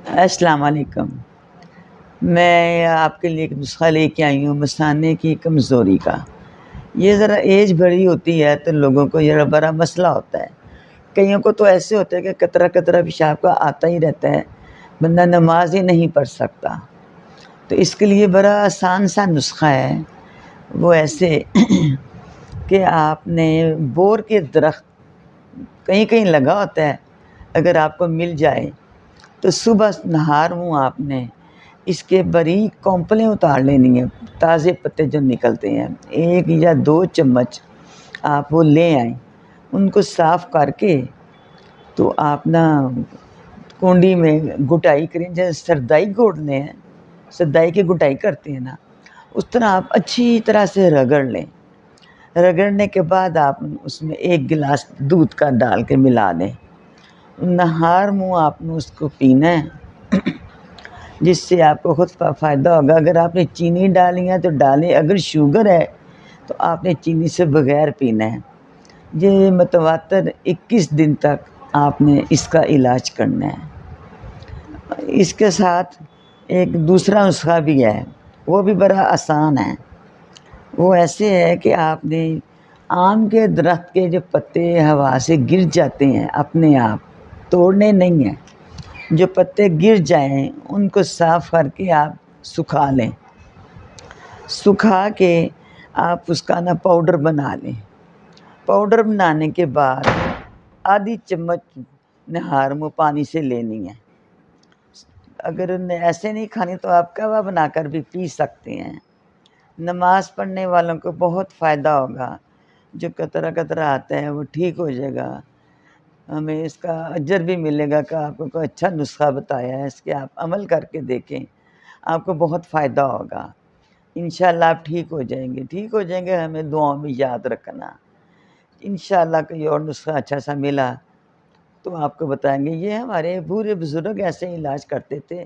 السلام علیکم۔ میں آپ کے لیے ایک نسخہ لے کے آئی ہوں مثانے کی کمزوری کا۔ یہ ذرا ایج بڑی ہوتی ہے تو لوگوں کو یہ بڑا مسئلہ ہوتا ہے۔ کئیوں کو تو ایسے ہوتا ہے کہ قطرہ قطرہ پیشاب کا آتا ہی رہتا ہے، بندہ نماز ہی نہیں پڑھ سکتا۔ تو اس کے لیے بڑا آسان سا نسخہ ہے، وہ ایسے کہ آپ نے بور کے درخت کہیں کہیں لگا ہوتا ہے، اگر آپ کو مل جائے تو صبح نہار منہ آپ نے اس کے باریک کونپلیں اتار لینی ہیں، تازے پتے جو نکلتے ہیں، 1 یا 2 چمچ آپ وہ لے آئیں۔ ان کو صاف کر کے تو آپ نا کنڈی میں گٹائی کریں، جیسے سردائی گھوٹنے ہیں، سردائی کی گٹائی کرتے ہیں نا، اس طرح آپ اچھی طرح سے رگڑ لیں۔ رگڑنے کے بعد آپ اس میں 1 گلاس دودھ کا ڈال کے ملا دیں۔ نہار منہ آپ نے اس کو پینا ہے، جس سے آپ کو خود فائدہ ہوگا۔ اگر آپ نے چینی ڈالی ہے تو ڈالیں، اگر شوگر ہے تو آپ نے چینی سے بغیر پینا ہے۔ یہ متواتر 21 دن تک آپ نے اس کا علاج کرنا ہے۔ اس کے ساتھ ایک دوسرا نسخہ بھی ہے، وہ بھی بڑا آسان ہے۔ وہ ایسے ہے کہ آپ نے آم کے درخت کے جو پتے ہوا سے گر جاتے ہیں اپنے آپ، توڑنے نہیں ہیں، جو پتے گر جائیں ان کو صاف کر کے آپ سکھا لیں۔ سکھا کے آپ اس کا نا پاؤڈر بنا لیں۔ پاؤڈر بنانے کے بعد آدھی چمچ نہار منہ پانی سے لینی ہے۔ اگر ایسے نہیں کھانی تو آپ قہوہ بنا کر بھی پی سکتے ہیں۔ نماز پڑھنے والوں کو بہت فائدہ ہوگا، جو قطرہ قطرہ آتا ہے وہ ٹھیک ہو جائے گا۔ ہمیں اس کا اجر بھی ملے گا کہ آپ کو کوئی اچھا نسخہ بتایا ہے، اس کے آپ عمل کر کے دیکھیں، آپ کو بہت فائدہ ہوگا۔ انشاءاللہ آپ ٹھیک ہو جائیں گے، ہمیں دعاؤں میں یاد رکھنا۔ انشاءاللہ کوئی اور نسخہ اچھا سا ملا تو آپ کو بتائیں گے۔ یہ ہمارے بوڑھے بزرگ ایسے علاج کرتے تھے۔